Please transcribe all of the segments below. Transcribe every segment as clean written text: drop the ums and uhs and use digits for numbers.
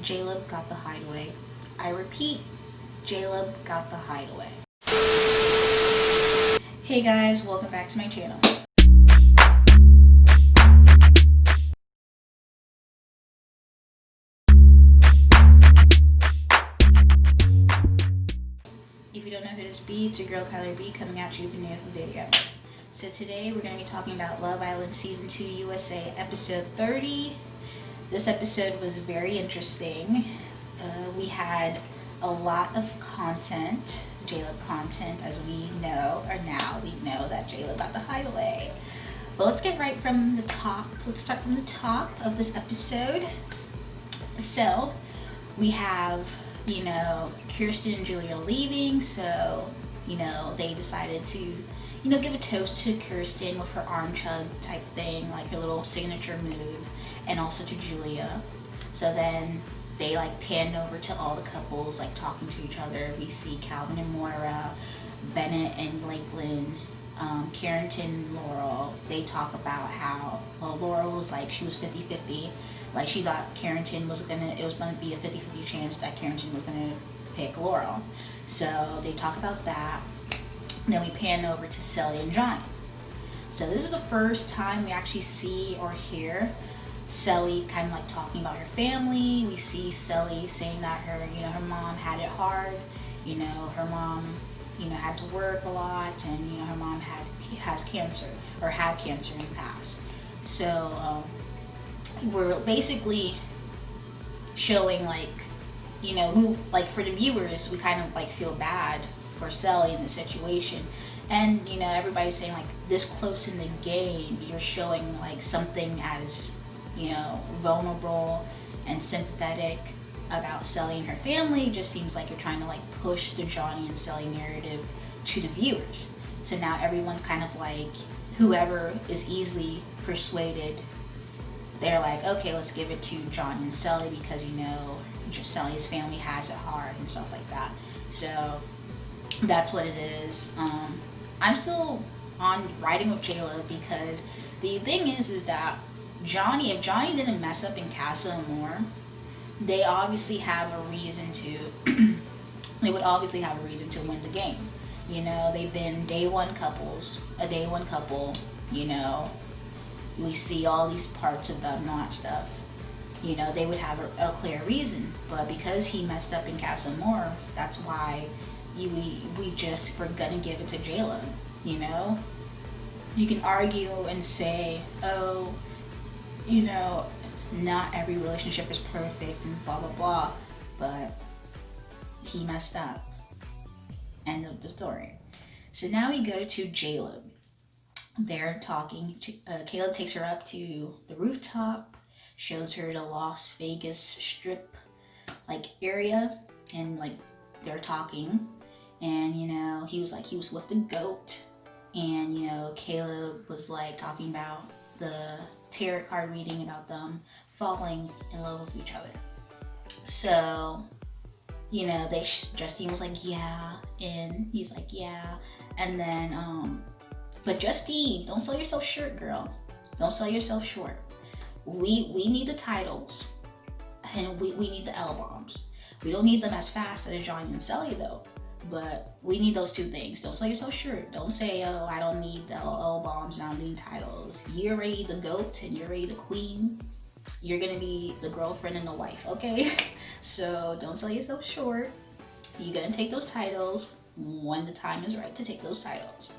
Jaleb got the hideaway. I repeat, Jaleb got the hideaway. Hey guys, welcome back to my channel. If you don't know who this be, it's your girl KylerB coming at you with a new video. So today we're going to be talking about Love Island Season 2 USA Episode 30. This episode was very interesting. We had a lot of content, Jaleb content, as we know, or now we know that Jaleb got the hideaway. But let's get right from the top. Let's start from the top of this episode. So we have, Kirsten and Julia leaving, so, they decided to, give a toast to Kirsten with her arm chug type thing, like her little signature move, and also to Julia. So then they panned over to all the couples talking to each other. We see Calvin and Moira, Bennett and Lakeland, Carrington and Laurel. They talk about how, Laurel was she was 50-50. She thought Carrington was it was gonna be a 50-50 chance that Carrington was gonna pick Laurel. So they talk about that. Then we pan over to Sally and Johnny. So this is the first time we actually see or hear Sally kind of talking about her family. We see Sally saying that her mom had it hard. Her mom, had to work a lot, and her mom has cancer or had cancer in the past. So we're basically showing for the viewers, we kind of feel bad for Sally in the situation. And everybody's saying this close in the game, you're showing something as vulnerable and sympathetic about Sally and her family. Just seems like you're trying to push the Johnny and Sally narrative to the viewers. So now everyone's kind of whoever is easily persuaded, they're okay, let's give it to Johnny and Sally because Sally's family has it hard and stuff like that. So that's what it is. I'm still on riding with Jaleb because the thing is that if Johnny didn't mess up in Casa more, they obviously have a reason to they would obviously have a reason to win the game. They've been a day one couple, we see all these parts of them, not stuff. They would have a clear reason, but because he messed up in Casa more, that's why we're gonna give it to Jaleb. You can argue and say, not every relationship is perfect and blah blah blah, but he messed up. End of the story. So now we go to Jaleb. They're talking. Caleb takes her up to the rooftop, shows her the Las Vegas Strip area, and they're talking. And he was with the goat, and Caleb was talking about the tarot card reading about them falling in love with each other. So Justine was yeah, and he's yeah, and then but Justine, don't sell yourself short, girl. Don't sell yourself short. We need the titles, and we need the L bombs. We don't need them as fast as Johnny and Sally though. But we need those two things. Don't sell yourself short. Don't say, I don't need the L bombs and I don't need titles. You're already the goat and you're already the queen. You're gonna be the girlfriend and the wife, okay? So don't sell yourself short. You're gonna take those titles when the time is right to take those titles.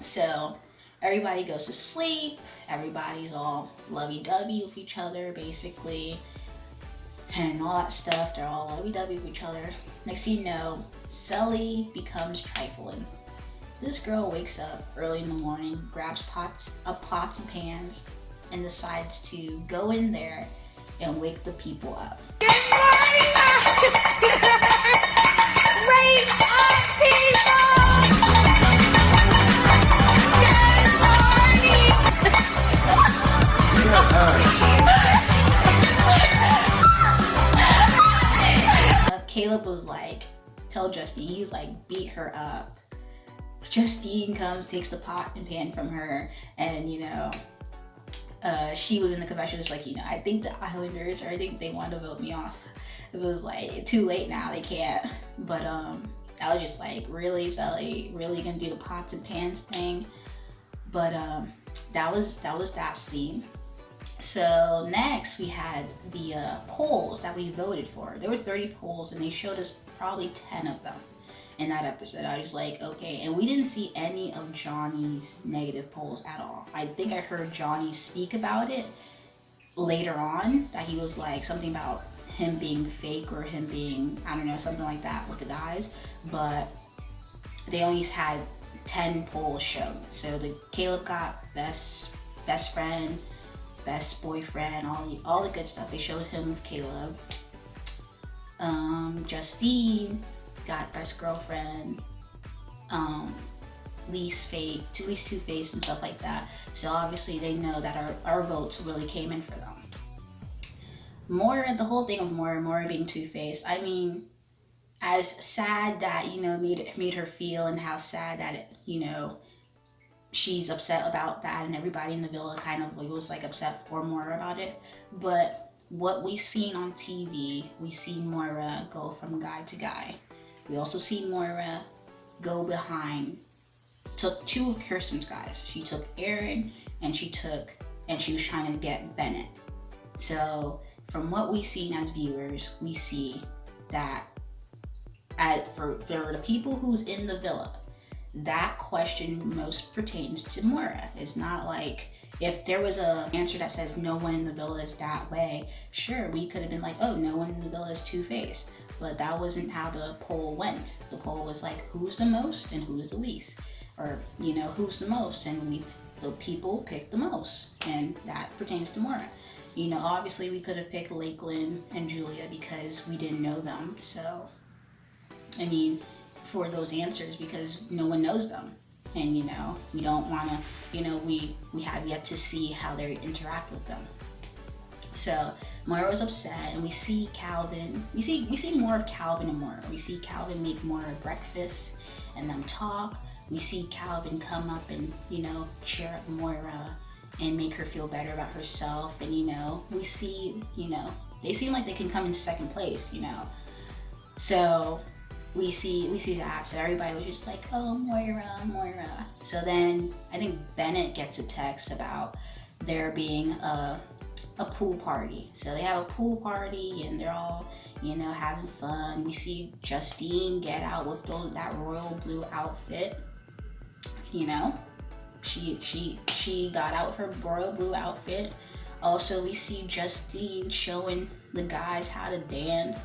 So everybody goes to sleep. Everybody's all lovey-dovey with each other, basically. And all that stuff. They're all lovey-dovey with each other. Next thing you know, Sally becomes trifling. This girl wakes up early in the morning, grabs pots and pans, and decides to go in there and wake the people up. Good morning! Wake up, people! Caleb was tell Justine, he was beat her up. Justine comes, takes the pot and pan from her, and she was in the confession just like, I think the Islanders, or I think they want to vote me off. It was like, too late now, they can't. But I was just like, really, Sally, really gonna do the pots and pans thing? But that was that scene. So next we had the polls that we voted for. There was 30 polls, and they showed us probably 10 of them in that episode. I was like, okay. And we didn't see any of Johnny's negative polls at all. I think I heard Johnny speak about it later on, that he was like something about him being fake, or him being, I don't know, something like that with the guys. But they only had 10 polls shown. So the Caleb got best friend, best boyfriend, all the good stuff. They showed him with Caleb. Justine got best girlfriend, least two-faced and stuff like that. So obviously they know that our votes really came in for them. Moira, the whole thing of Moira being two-faced, I mean, as sad that, made her feel, and how sad that, she's upset about that, and everybody in the villa kind of was like upset for Moira about it. But what we've seen on TV, we see Moira go from guy to guy. We also see Moira go took two of Kirsten's guys. She took Aaron, and she was trying to get Bennett. So from what we've seen as viewers, we see that for the people who's in the villa, that question most pertains to Moira. It's not like, if there was an answer that says no one in the villa is that way, sure, we could have been like, oh, no one in the villa is two-faced. But that wasn't how the poll went. The poll was like, who's the most and who's the least? Or, who's the most, and the people picked the most. And that pertains to Moira. Obviously we could have picked Lakeland and Julia because we didn't know them. So, I mean, for those answers, because no one knows them. And, we don't want to, we have yet to see how they interact with them. So Moira was upset, and we see Calvin. We see more of Calvin and Moira. We see Calvin make Moira breakfast and them talk. We see Calvin come up and, cheer up Moira and make her feel better about herself. And, we see, they seem like they can come in second place, So we see that. So everybody was just like, oh, Moira. So then I think Bennett gets a text about there being a pool party. So they have a pool party, and they're all, having fun. We see Justine get out with that royal blue outfit. She got out with her royal blue outfit. Also, we see Justine showing the guys how to dance.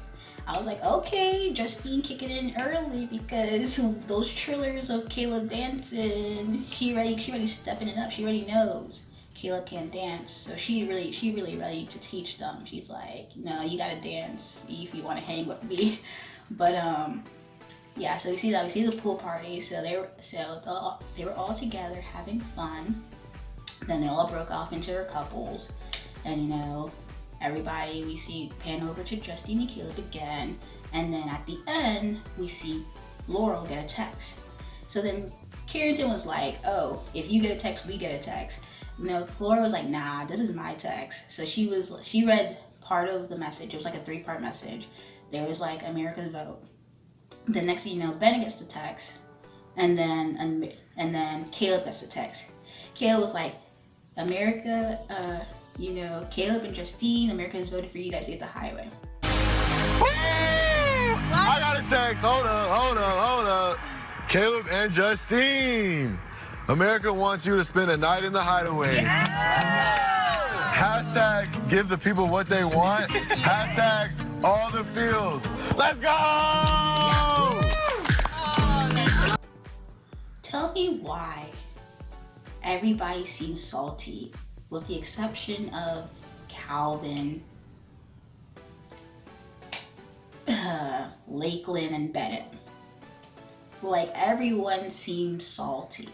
I was like, okay, Justine kicking in early, because those trillers of Caleb dancing, she already stepping it up. She already knows Caleb can't dance, so she really ready to teach them. She's like, no, you gotta dance if you want to hang with me. But yeah, so we see the pool party. So they were all together having fun. Then they all broke off into their couples, and everybody, we see pan over to Justine and Caleb again, and then at the end we see Laurel get a text. So then Carrington was like, oh, if you get a text, we get a text. Laura was like, nah, this is my text. So she read part of the message. It was like a 3-part message. There was like America's vote. The next thing you know, Bennett gets the text, and then Caleb gets the text. Caleb was like, America, Caleb and Justine, America has voted for you guys to get the highway. I got a text. Hold up. Caleb and Justine, America wants you to spend a night in the Hideaway. Yeah! Hashtag give the people what they want. Hashtag all the feels. Let's go! Tell me why everybody seems salty, with the exception of Calvin, Lakeland, and Bennett. Like, everyone seems salty.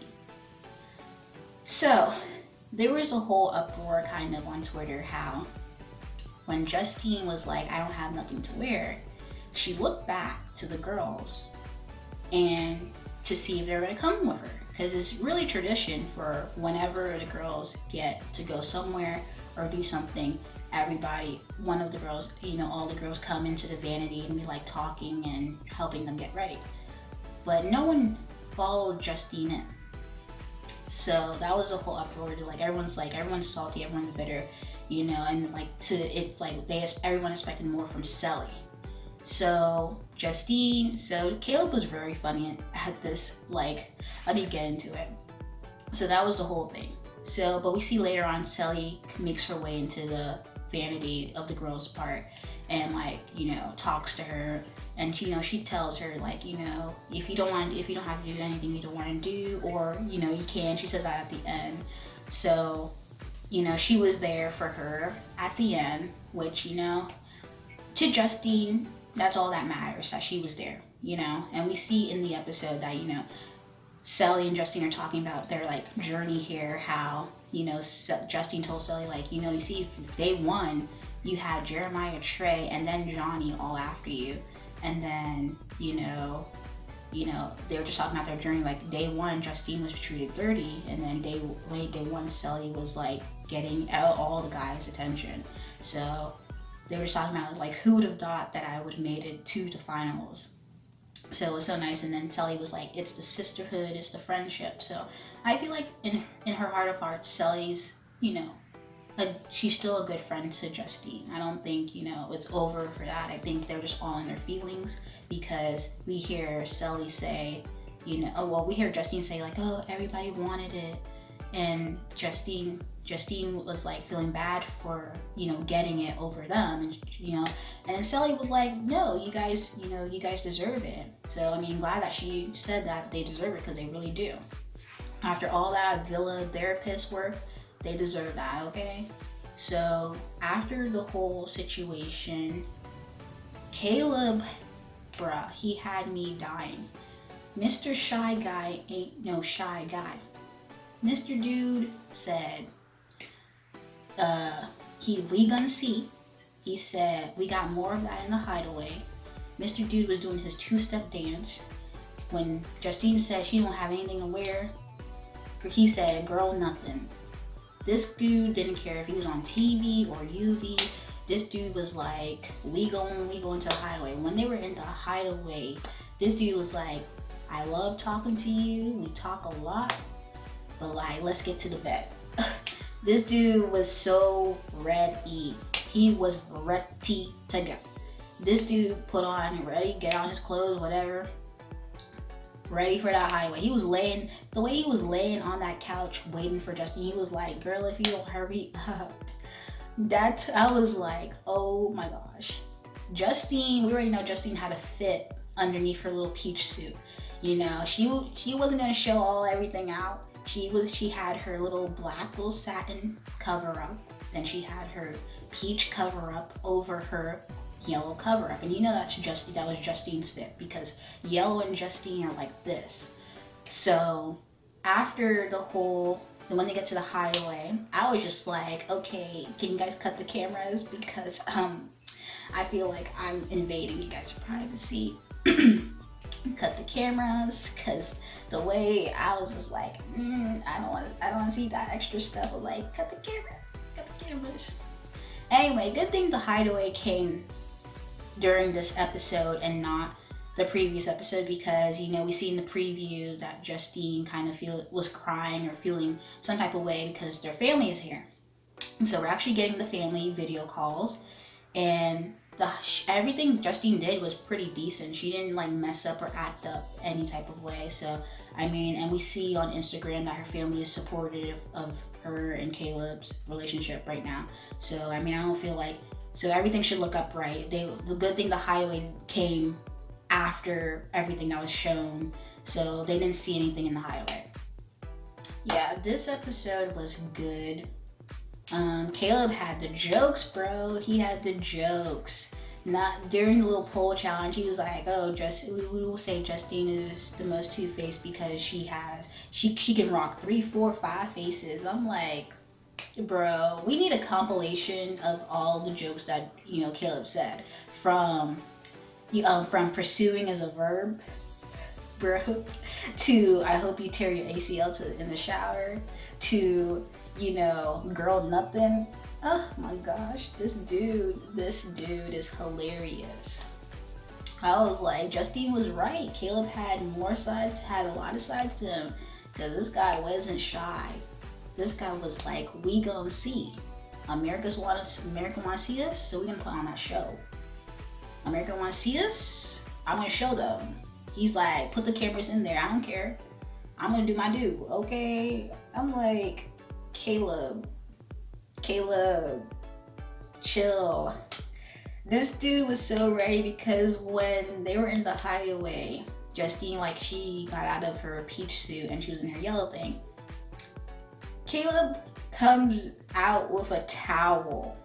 So there was a whole uproar kind of on Twitter how when Justine was like, I don't have nothing to wear, she looked back to the girls and to see if they were going to come with her. because it's really tradition for whenever the girls get to go somewhere or do something, everybody, one of the girls, all the girls come into the vanity and be like talking and helping them get ready. But no one followed Justine in. So that was a whole uproar. Everyone's salty, everyone's bitter, and everyone expected more from Sally. So Caleb was very funny at this. Let me get into it. So that was the whole thing. But we see later on, Sally makes her way into the vanity of the girls' part and talks to her, and she tells her if you don't have to do anything you don't want to do, or you can. She says that at the end. So she was there for her at the end, which to Justine, that's all that matters, that she was there, and we see in the episode that Sally and Justine are talking about their journey here, how Justine told Sally you see, day one you had Jeremiah, Trey, and then Johnny all after you, and then they were just talking about their journey. Day one, Justine was treated dirty, and then day one, Sally was getting all the guys' attention. So they were just talking about who would have thought that I would have made it to the finals. So it was so nice. And then Sally was like, it's the sisterhood, it's the friendship. So I feel like in her heart of hearts, Sally's she's still a good friend to Justine. I don't think it's over for that. I think they're just all in their feelings, because we hear Sally say we hear Justine say oh, everybody wanted it, and Justine was feeling bad for getting it over them, and Sally was like, no, you guys deserve it. So glad that she said that they deserve it, because they really do. After all that villa therapist work, they deserve that, okay? So after the whole situation, Caleb, bruh, he had me dying. Mr. Shy Guy ain't no shy guy. Mr. Dude said, we gonna see. He said, we got more of that in the Hideaway. Mr. Dude was doing his two-step dance. When Justine said she don't have anything to wear, he said, girl, nothing. This dude didn't care if he was on TV or UV. This dude was like, we going to the Hideaway. When they were in the Hideaway, this dude was like, I love talking to you. We talk a lot, but let's get to the bed. This dude was so ready. He was ready to go. This dude put on, get on his clothes, whatever, ready for that Hideaway. The way he was laying on that couch waiting for Justine, he was like, girl, if you don't hurry up. I was like, oh my gosh. Justine, we already know Justine had a fit underneath her little peach suit. She wasn't gonna show everything out. She had her little satin cover up. Then she had her peach cover up over her yellow cover up. And that was Justine's fit, because Yellow and Justine are like this. So after when they get to the Hideaway, I was just like, okay, can you guys cut the cameras, because I feel like I'm invading you guys' privacy. Cut the cameras, because the way I was just like, I don't want to see that extra stuff. But cut the cameras. Anyway, good thing the Hideaway came during this episode and not the previous episode, because we see in the preview that Justine kind of was crying or feeling some type of way because their family is here. And so we're actually getting the family video calls, and everything Justine did was pretty decent. She didn't mess up or act up any type of way. So and we see on Instagram that her family is supportive of her and Caleb's relationship right now. So I don't feel so everything should look up right. The good thing, the Hideaway came after everything that was shown, so they didn't see anything in the Hideaway. Yeah, this episode was good. Caleb had the jokes, bro. He had the jokes. Not during the little poll challenge, he was like, oh, we will say Justine is the most two-faced because she can rock 3, 4, 5 faces. I'm like, bro, we need a compilation of all the jokes that Caleb said, from pursuing as a verb, bro, to I hope you tear your ACL in the shower, to, you know, girl nothing. Oh my gosh, this dude is hilarious. I was like, Justine was right. Caleb had more sides, had a lot of sides to him, because this guy wasn't shy. This guy was like, we gonna see. America wanna see us, so we gonna put on that show. America wanna see us, I'm gonna show them. He's like, put the cameras in there, I don't care. I'm gonna do my due, okay? I'm like, Caleb, chill. This dude was so ready, because when they were in the Hideaway, Justine, like, she got out of her peach suit and she was in her yellow thing. Caleb comes out with a towel.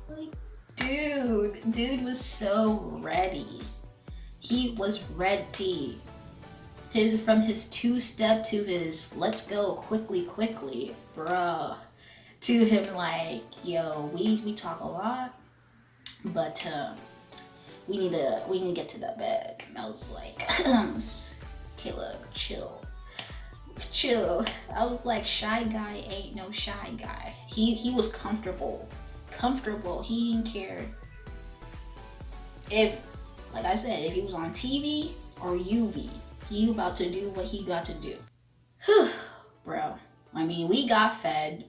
Like, dude was so ready. He was ready. From his two-step to his let's go quickly, bruh, to him like, yo, we talk a lot, but we need to get to the bag. And I was like, Caleb, chill. I was like, shy guy ain't no shy guy. He was comfortable. He didn't care if, like I said, if he was on TV or UV, he about to do what he got to do. Whew, bro. I mean, we got fed.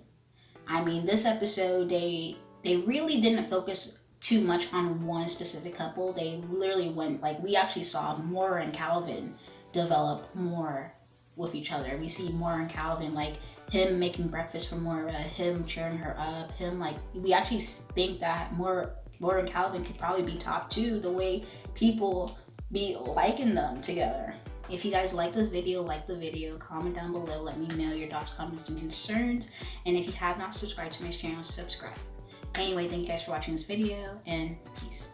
I mean, this episode, they really didn't focus too much on one specific couple. They literally went, like, we actually saw Moira and Calvin develop more with each other. We see Moira and Calvin, like, him making breakfast for Moira, him cheering her up, him, like, we actually think that Moira and Calvin could probably be top 2 the way people be liking them together. If you guys like this video, like the video, comment down below, let me know your thoughts, comments, and concerns. And if you have not subscribed to my channel, subscribe. Anyway, thank you guys for watching this video, and peace.